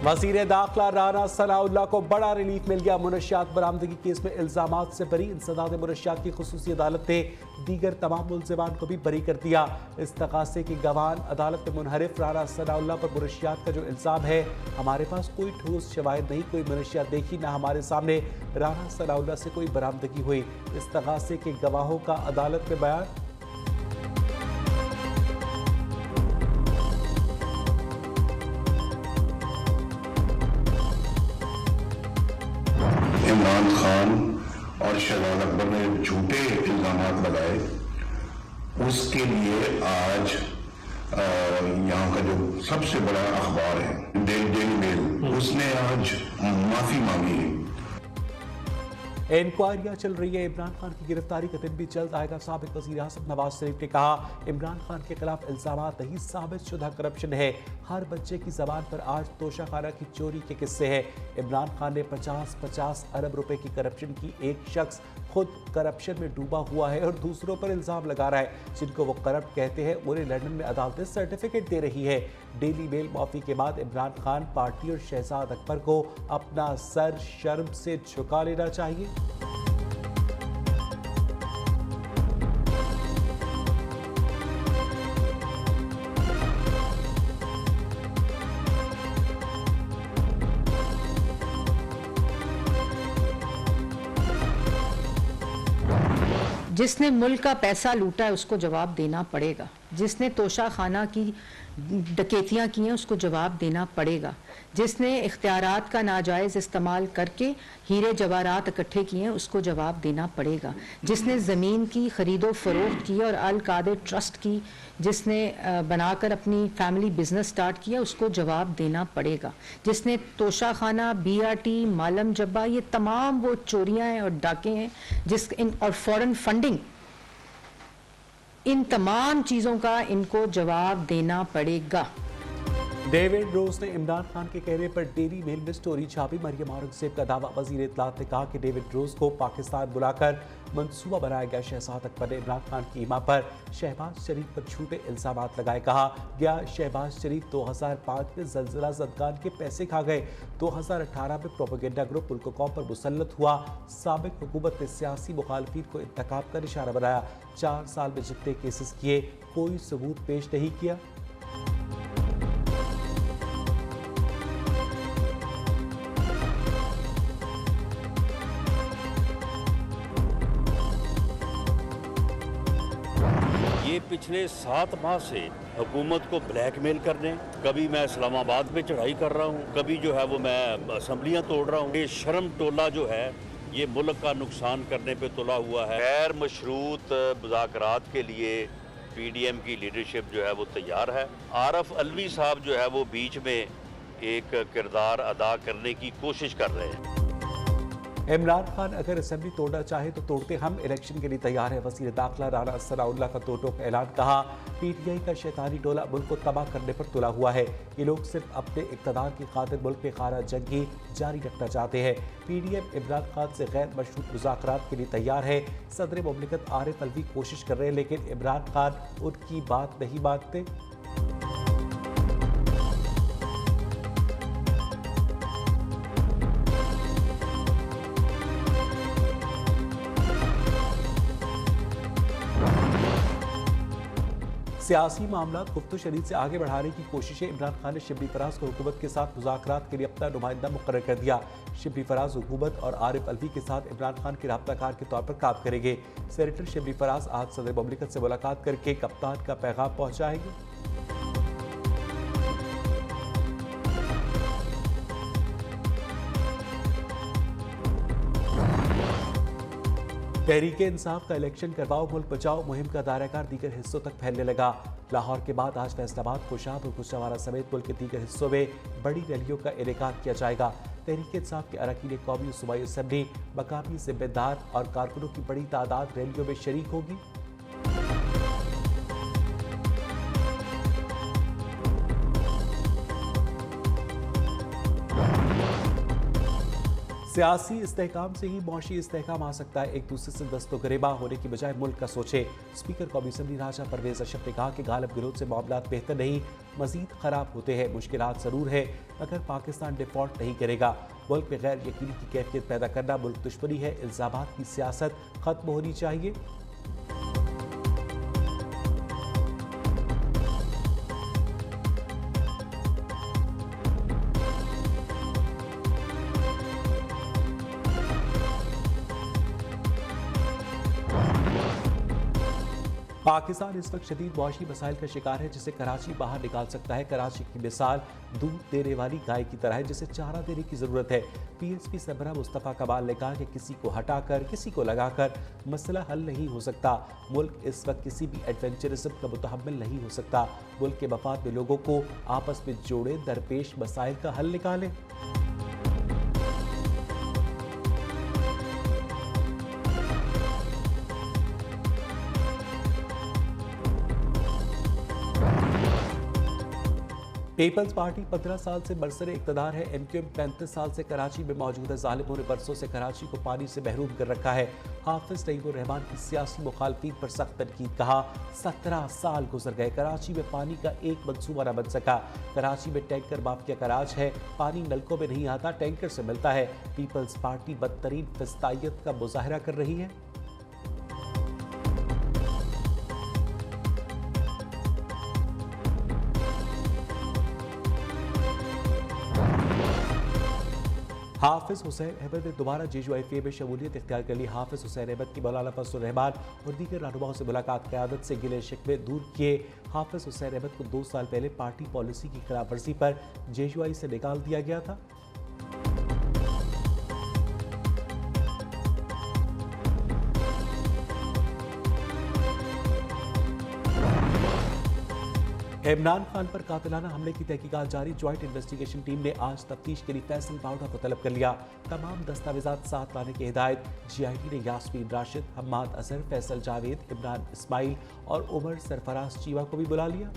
वज़ीर दाखिला राना सनाउल्लाह को बड़ा रिलीफ मिल गया। मुनशियात बरामदगी केस में इल्जामात से बरी। इंसदाद मुनशियात की खुसूसी अदालत ने दीगर तमाम मुल्ज़िमान को भी बरी कर दिया। इस्तग़ासे की गवाह अदालत में मुनहरिफ राना सनाउल्लाह पर मुनशियात का जो इल्ज़ाम है, हमारे पास कोई ठोस शवाहिद नहीं, कोई मुनशियात देखी ना हमारे सामने राना सनाउल्लाह से कोई बरामदगी हुई। इस्तग़ासे के गवाहों का अदालत में बयान। इमरान खान और शहजाद अकबर ने झूठे इल्जाम लगाए, उसके लिए आज यहाँ का जो सबसे बड़ा अखबार है डेली मेल, उसने आज माफी मांगी है। इंक्वायरियां चल रही है। इमरान खान की गिरफ्तारी का दिन भी जल्द आएगा। साबिक वज़ीर आज़म नवाज शरीफ ने कहा, इमरान खान के खिलाफ इल्जामात नहीं, साबित शुदा करप्शन है। हर बच्चे की जबान पर आज तोशाखाना की चोरी के किस्से हैं। इमरान खान ने 50-50 अरब रुपए की करप्शन की। एक शख्स खुद करप्शन में डूबा हुआ है और दूसरों पर इल्जाम लगा रहा है। जिनको वो करप्ट कहते हैं, उन्हें लंदन में अदालतें सर्टिफिकेट दे रही है। डेली मेल माफी के बाद इमरान खान, पार्टी और शहजाद अकबर को अपना सर शर्म से झुका लेना चाहिए। जिसने मुल्क का पैसा लूटा है उसको जवाब देना पड़ेगा। जिसने तोशा खाना की डकैतियाँ की हैं उसको जवाब देना पड़ेगा। जिसने इख्तियारात का नाजायज़ इस्तेमाल करके हीरे जवाहरात इकट्ठे किए हैं उसको जवाब देना पड़ेगा। जिसने ज़मीन की खरीदो फरोख्त की और अल कादिर ट्रस्ट की जिसने बनाकर अपनी फैमिली बिजनेस स्टार्ट किया उसको जवाब देना पड़ेगा। जिसने तोशा खाना, BRT, मालम जब्बा, ये तमाम वो चोरियाँ हैं और डाके हैं और फॉरेन फंडिंग, इन तमाम चीज़ों का इनको जवाब देना पड़ेगा। डेविड रोज ने इमरान खान के कहने पर डेली मेल में स्टोरी छापी। मरियम औरंगजेब का दावा। वज़ीर इत्तलात ने कहा कि डेविड रोज को पाकिस्तान बुलाकर मंसूबा बनाया गया। शहजाद अकबर ने इमरान खान की ईमा पर शहबाज शरीफ पर झूठे इल्जाम लगाए। कहा गया शहबाज शरीफ 2005 में ज़लज़ला ज़दगान के पैसे खा गए। 2018 में प्रोपेगेंडा ग्रुप मुल्क कौम पर मुसल्लत हुआ। साबिक हुकूमत ने सियासी मुखालफिन को इंतखाब का निशाना बनाया। 4 साल में जितने केसेस किए, कोई सबूत पेश नहीं किया। ये पिछले 7 माह से हुकूमत को ब्लैकमेल करने, कभी मैं इस्लामाबाद में चढ़ाई कर रहा हूँ, कभी जो है वो मैं असम्बलियाँ तोड़ रहा हूँ। ये शर्म टोला जो है ये मुल्क का नुकसान करने पे तुला हुआ है। गैर मशरूत मुज़ाकरात के लिए PDM की लीडरशिप जो है वो तैयार है। आरफ अलवी साहब जो है वो बीच में एक किरदार अदा करने की कोशिश कर रहे हैं। इमरान खान अगर असेंबली तोड़ना चाहे तो तोड़ते, हम इलेक्शन के लिए तैयार है। वज़ीर दाखिला राना सनाउल्लाह का दो टोक ऐलान। कहा, PTI का शैतानी टोला मुल्क को तबाह करने पर तुला हुआ है। ये लोग सिर्फ अपने इक़्तिदार की खातिर मुल्क में खाना जंगी जारी रखना चाहते हैं। PDM इमरान खान से गैर मशरूत मुज़ाकरात के लिए तैयार है। सदर मुमलिकत आरिफ अलवी कोशिश कर रहे हैं, लेकिन इमरान खान उनकी बात नहीं मानते। सियासी मामला गुफ्तगू शरीत से आगे बढ़ाने की कोशिशें। इमरान खान ने शिबली फराज को हुकूमत के साथ मुज़ाकरात के लिए अपना नुमाइंदा मुकर्रर कर दिया। शिबली फराज हुकूमत और आरिफ अलवी के साथ इमरान खान के राब्ताकार के तौर पर काम करेंगे। सेनेटर शिबली फराज आज सदर मुमलिकत से मुलाकात करके कप्तान का पैगाम पहुँचाएंगे। तहरीके इंसाफ का इलेक्शन करवाओ मुल्क बचाओ मुहिम का दायराकार दीगर हिस्सों तक फैलने लगा। लाहौर के बाद आज फैसलाबाद, खुशाब और गुजरावाला समेत मुल्क के दीगर हिस्सों में बड़ी रैलियों का इनेकाद किया जाएगा। तहरीके इंसाफ के अरकान कौमी सूबाई असेंबली, मकामी जिम्मेदार और कारकुनों की बड़ी तादाद रैलियों में शरीक होगी। सियासी इस्तेहकाम से ही मौशी इस्तेहकाम आ सकता है। एक दूसरे से दस्तोगरेबा होने की बजाय मुल्क का सोचे। स्पीकर कौमी असम्बली राजा परवेज अशरफ ने कहा कि गालिब गिरोह से मामलात बेहतर नहीं मजीद खराब होते हैं। मुश्किलात जरूर है मगर पाकिस्तान डिफॉल्ट नहीं करेगा। मुल्क में गैर यकीनी की कैफियत पैदा करना मुल्क दुश्मनी है। इल्जामात की सियासत खत्म होनी चाहिए। पाकिस्तान इस वक्त शदीद मुआशी मसाइल का शिकार है जिसे कराची बाहर निकाल सकता है। कराची की मिसाल दूध देने वाली गाय की तरह है जिसे चारा देने की जरूरत है। PSP सरबराह मुस्तफ़ा कमाल ने कहा कि किसी को हटाकर किसी को लगाकर मसला हल नहीं हो सकता। मुल्क इस वक्त किसी भी एडवेंचरिज्म का मुतहम्मिल नहीं हो सकता। मुल्क के मफाद में लोगों को आपस में जोड़े, दरपेश मसाइल का हल निकालें। पीपल्स पार्टी 15 साल से बरसर इक़्तिदार है। MQM 35 साल से कराची में मौजूद है। ज़ालिमों ने बरसों से कराची को पानी से महरूम कर रखा है। हाफिज नईमुर रहमान की सियासी मुखालफीन पर सख्त तनकीद। कहा 17 साल गुजर गए, कराची में पानी का एक मंसूबा न बन सका। कराची में टैंकर माफिया का राज है, पानी नलकों में नहीं आता, टैंकर से मिलता है। पीपल्स पार्टी बदतरीन फिस्तायत का मुजाहरा कर रही है। हाफिज हुसैन अहमद ने दोबारा JUIFA में शमूलियत इख्तियार कर ली। हाफिज हुसैन अहमद की मौलाना फजल रहमान और दीगर रहनुमाओं से मुलाकात, क़यादत से गिले शिकवे दूर किए। हाफिज हुसैन अहमद को 2 साल पहले पार्टी पॉलिसी की खिलाफ वर्जी पर JUI से निकाल दिया गया था। इमरान खान पर कातिलाना हमले की तहकीकात जारी। ज्वाइंट इन्वेस्टिगेशन टीम ने आज तफ्तीश के लिए फैसल पाउडा को तलब कर लिया। तमाम दस्तावेजात साथ लाने की हिदायत। GIT ने यास्मीन राशिद, हम्माद अजहर, फैसल जावेद, इमरान इस्माइल और उमर सरफराज चीवा को भी बुला लिया।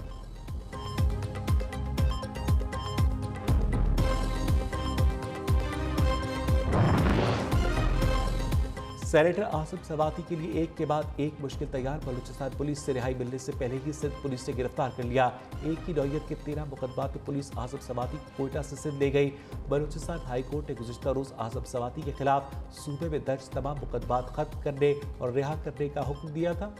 सेनेटर आसिफ सवाती के लिए एक के बाद एक मुश्किल तैयार। बलूचिस्तान पुलिस से रिहाई मिलने से पहले ही सिंध पुलिस से गिरफ्तार कर लिया। एक ही नौयत के 13 मुकदमात में पुलिस आसिफ सवाती को कोयटा से सिंध ले गई। बलूचिस्तान हाई कोर्ट ने गुज़िश्ता रोज आसिफ सवाती के खिलाफ सूबे में दर्ज तमाम मुकदमात खत्म करने और रिहा करने का हुक्म दिया था।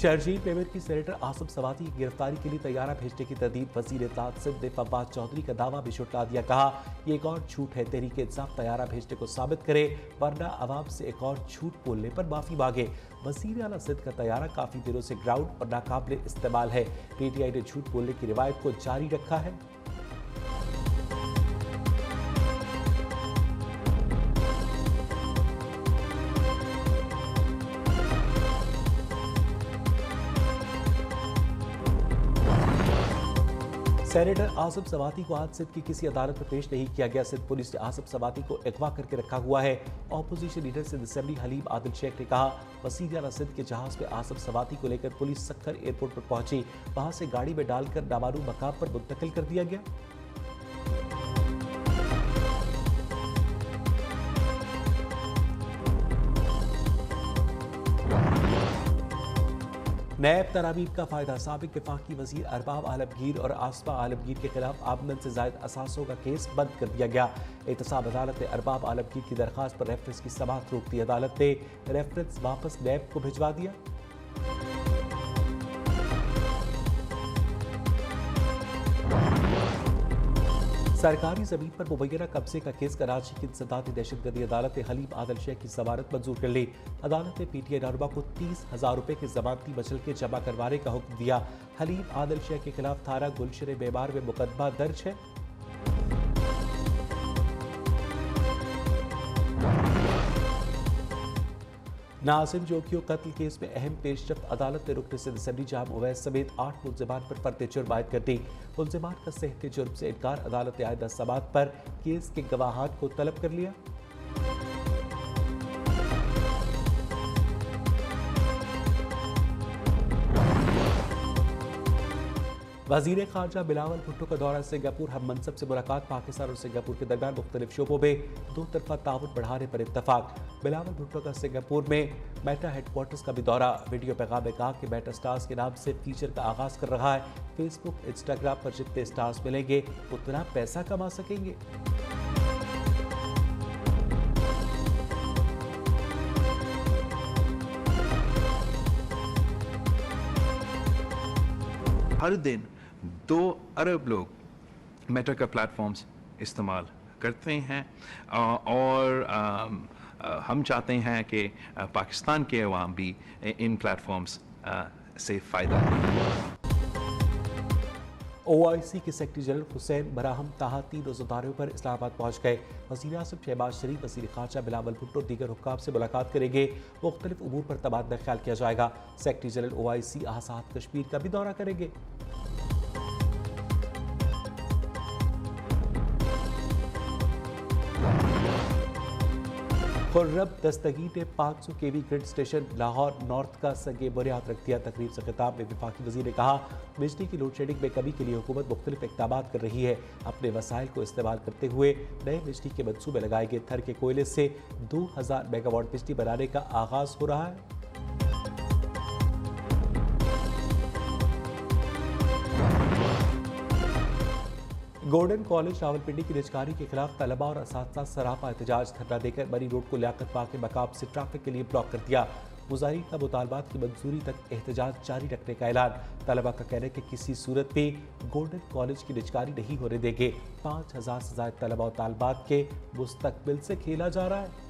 शरजील पेवर की सेनेटर आसिफ सवाती की गिरफ्तारी के लिए तैयारा भेजने की तरदीद। वज़ीर इत्तलात सिंध ने फवाद चौधरी का दावा भी झुठला दिया। कहा यह एक और झूठ है, तहरीक इंसाफ तैयारा भेजने को साबित करे वरना अवाम से एक और झूठ बोलने पर माफी मांगे। वज़ीर आला सिंध का तैयारा काफी दिनों से ग्राउंड और नाकाबिले इस्तेमाल है। PTI ने झूठ बोलने की रिवायत को जारी रखा है। सेनेटर आसिफ सवाती को आज सिंध की किसी अदालत में पेश नहीं किया गया। सिंध पुलिस ने आसिफ सवाती को अगवा करके रखा हुआ है। Opposition leader Sindh assembly Haleem Adil Sheikh ने कहा वज़ीर आला सिंध के जहाज में आसिफ सवाती को लेकर पुलिस सक्खर एयरपोर्ट पर पहुंची, वहां से गाड़ी में डालकर नामालूम मकाम पर मुंतकिल कर दिया गया। नैब तरामीम का फायदा। साबिक वफाकी वजीर अरबाब आलमगीर और आसमा आलमगीर के खिलाफ आमदन से जायद असासों का केस बंद कर दिया गया। एहतसाब अदालत ने अरबाब आलमगीर की दरखास्त पर रेफरेंस की समाअत रोक दी। अदालत ने रेफरेंस वापस नैब को भिजवा दिया। सरकारी जमीन पर मुबैना कब्जे का केस। कराची की इंसदादी दहशतगर्दी अदालत ने हलीम आदिल शेख की जमानत मंजूर कर ली। अदालत ने PTI रहनुमा को 30,000 रुपए की जमानती बचल के जमा करवाने का हुक्म दिया। हलीम आदिल शेख के खिलाफ थाना गुलशन मेमार में मुकदमा दर्ज है। नाज़िम जोगियों कत्ल केस में अहम पेशरफ्त। अदालत ने रुकन सिंध असेंबली जाम उवैस समेत 8 मुल्ज़िमान पर फर्द जुर्म आयद कर दी। मुल्ज़िमान का सेहत जुर्म से इनकार। अदालत ने आयदा समाअत पर केस के गवाहान को तलब कर लिया। वज़ीर ख़ारजा बिलावल भुट्टो का दौरा सिंगापुर, हम मनसब से मुलाकात। पाकिस्तान और सिंगापुर के दरमियान मुख्तलिफ शोबों में दो तरफा ताउन बढ़ाने पर इत्तफाक। बिलावल भुट्टो का सिंगापुर में मेटा हेडक्वार्टर्स का भी दौरा। वीडियो पैगाम में कहा कि मेटा स्टार्स के नाम से फीचर का आगाज़ कर रहा है। फेसबुक, इंस्टाग्राम पर जितने स्टार्स मिलेंगे उतना पैसा कमा सकेंगे। हर दिन 2 अरब लोग मेटा का प्लेटफॉर्म्स इस्तेमाल करते हैं और हम चाहते हैं कि पाकिस्तान के अवाम भी इन प्लेटफॉर्म्स से फ़ायदा लें। OIC के सेक्रेटरी जनरल हुसैन बराहम ताहा 3 रोज़ा दौरे पर इस्लामाबाद पहुँच गए। वज़ीर आज़म शहबाज शरीफ, वज़ीर ख़ारजा बिलावल भुट्टो दीगर हुक्काम से मुलाकात करेंगे। मुख्तलिफ उमूर पर तबादला ख्याल किया जाएगा। Secretary general OIC Azad Kashmir का भी दौरा करेंगे। खुर्रम दस्तगीर ने 500 kV grid station Lahore north का संगे बुनियाद रख दिया। तकरीब से खिताब में वफाकी वज़ीर ने कहा, बिजली की लोड शेडिंग में कमी के लिए हुकूमत मुख्तलिफ इक़दाम कर रही है। अपने वसाइल को इस्तेमाल करते हुए नए बिजली के मनसूबे लगाएंगे। थर के कोयले से 2000 मेगावाट बिजली बनाने का आगाज़ हो रहा है। गोल्डन कॉलेज रावलपिंडी की निजकारी के खिलाफ तलबा और असातिज़ा सरापा एहतजाज। धरना देकर बनी रोड को लियाकत बाग के मकाम से ट्रैफिक के लिए ब्लॉक कर दिया। मुजाहिरीन का मुतालबात की मंजूरी तक एहतजाज जारी रखने का ऐलान। तलबा का कहना है कि किसी सूरत में गोल्डन कॉलेज की निजकारी नहीं होने देंगे। 5000 से ज़ायद तलबा और तालबात के मुस्तकबिल से खेला जा रहा है।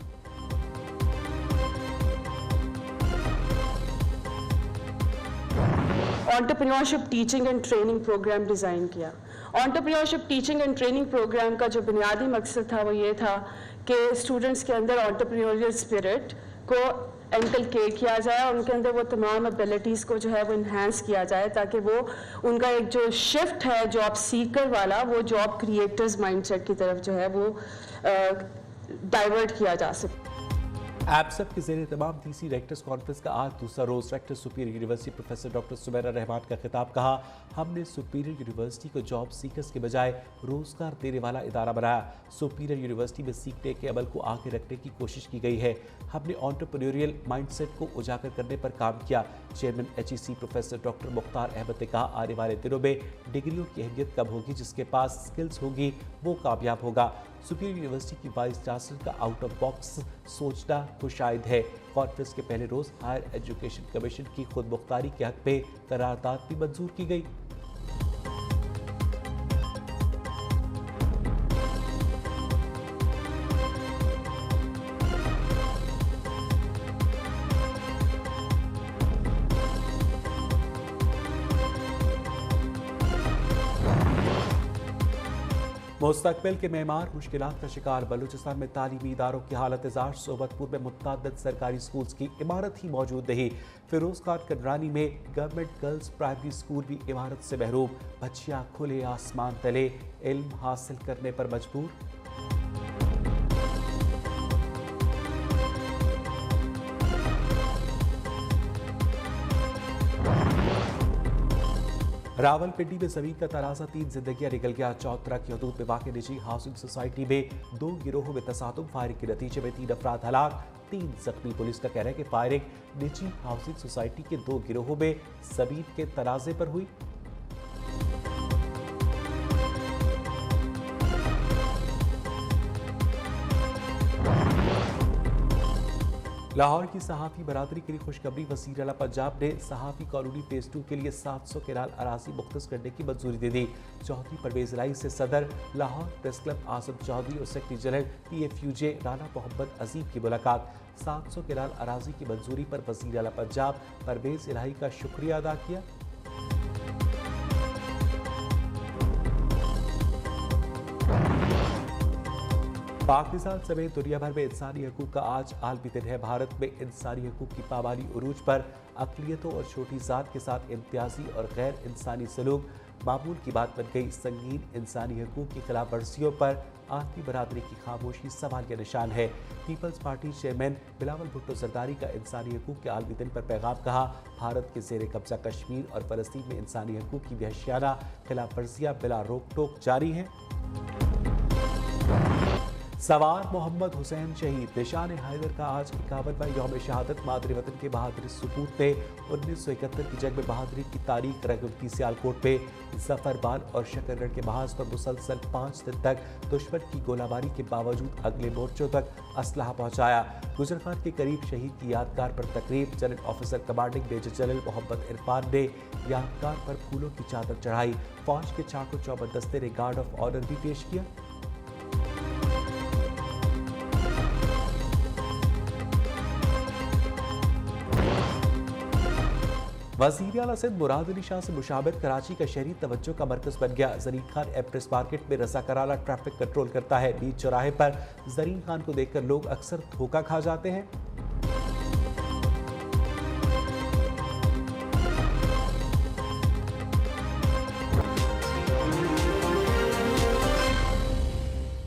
Entrepreneurship teaching and training programme design किया। Entrepreneurship teaching and training programme का जो बुनियादी मकसद था वो ये था कि स्टूडेंट्स के अंदर एंटरप्रेन्योरियल स्पिरिट को इनकलकेट किया जाए और उनके अंदर वो तमाम एबिलिटीज़ को जो है वो इन्हांस किया जाए, ताकि वो उनका एक जो शिफ्ट है जॉब सीकर वाला, वो जॉब क्रिएटर्स माइंडसेट की तरफ जो है वो डाइवर्ट किया जा सके। एप्सप के ज़ेरे तमाम तीसरी रेक्टर्स कॉन्फ्रेंस का आज दूसरा रोज़। Rector superior university professor doctor Sumaira Rehman का खिताब। कहा, हमने सुपीरियर यूनिवर्सिटी को जॉब सीकर्स के बजाय रोज़गार देने वाला इदारा बनाया। सुपीरियर यूनिवर्सिटी में सीखने के अमल को आगे रखने की कोशिश की गई है। हमने एंटरप्रेन्योरियल माइंडसेट को उजागर करने पर काम किया। Chairman HEC professor doctor Mukhtar Ahmed ने कहा, आने वाले दिनों में डिग्रियों की अहमियत कम होगी, जिसके पास स्किल्स होगी वो कामयाब होगा। सुपीरियर यूनिवर्सिटी की वाइस चांसलर का आउट ऑफ बॉक्स सोचना खुशाइद है। कॉन्फ्रेंस के पहले रोज हायर एजुकेशन कमीशन की खुद मुख्तारी के हक में करारदाद भी मंजूर की गई। मुस्तकबिल के मेहमान मुश्किलात का शिकार। बलूचिस्तान में तालीमी इदारों की हालत एजाज। सोबतपुर में मुतअद्दिद सरकारी स्कूल्स की इमारत ही मौजूद नहीं। फिरोज खान कंडरानी में गवर्नमेंट गर्ल्स प्राइमरी स्कूल भी इमारत से महरूम। बच्चियां खुले आसमान तले इल्म हासिल करने पर मजबूर। रावलपिंडी में जमीन का तनाज़ा, 3 जिंदगियां निकल गया। चौतरा की हदूद में वाक़ निजी हाउसिंग सोसाइटी में 2 गिरोहों में तसादुम। फायरिंग के नतीजे में 3 अफराद हलाक, 3 जख्मी। पुलिस का कहना है कि फायरिंग निजी हाउसिंग सोसाइटी के 2 गिरोहों में जमीन के तनाज़े पर हुई। लाहौर की सहाफ़ी बरादरी के लिए खुशखबरी। वज़ीर आला पंजाब ने सहाफ़ी कॉलोनी फेज़ 2 के लिए 700 केनाल अराज़ी मुख्तस करने की मंजूरी दे दी। चौधरी परवेज़ इलाही से सदर लाहौर प्रेस क्लब आज़म चौधरी और secretary general PFUJ Rana Mohammad Azeem की मुलाकात। 700 केनाल अराज़ी की मंजूरी पर वज़ीर आला पंजाब परवेज़ इलाही का शुक्रिया अदा किया। पाकिस्तान समेत दुनिया भर में इंसानी हकूक़ का आज आलमी दिन है। भारत में इंसानी हकूक़ की पामाली उरूज पर अक़लियतों और छोटी ज़ात के साथ इम्तियाजी और गैर इंसानी सलूक मामूल की बात बन गई। संगीन इंसानी हकूक़ की खिलाफ वर्जियों पर आलमी बरादरी की खामोशी सवाल का निशान है। Peoples party chairman Bilawal Bhutto Zardari का इंसानी हकूक़ के आलमी दिन पर पैगाम कहा, भारत के ज़ेर कब्जा कश्मीर और फ़लस्तीन में इंसानी हकूक़ की वहशियाना खिलाफ वर्जियाँ बिला रोक टोक जारी हैं। सवार मोहम्मद हुसैन शहीद निशान हैदर का आज 51वां यौम शहादत मादरी वतन के बहादुरी सबूत पे 1971 की जंग में बहादुरी की तारीख रग उनकी सियालकोट पे जफरबाल और शकरगढ़ के महाज पर मुसलसल 5 दिन तक दुश्मन की गोलाबारी के बावजूद अगले मोर्चों तक असलहा पहुंचाया। गुजरखान के करीब शहीद की यादगार पर तकरीब general officer commanding major general Mohammad Irfan ने यादगार पर फूलों की चादर चढ़ाई। फौज के चाको चौबंद दस्ते ने गार्ड ऑफ ऑनर भी पेश किया। वज़ीर आला सिंध मुराद अली शाह से मुशावरत कराची का शहरी तवज्जो का मरकज बन गया। जरीन खान एम्प्रेस मार्केट में रज़ाकाराना ट्रैफिक कंट्रोल करता है। बीच चौराहे पर जरीन खान को देखकर लोग अक्सर धोखा खा जाते हैं।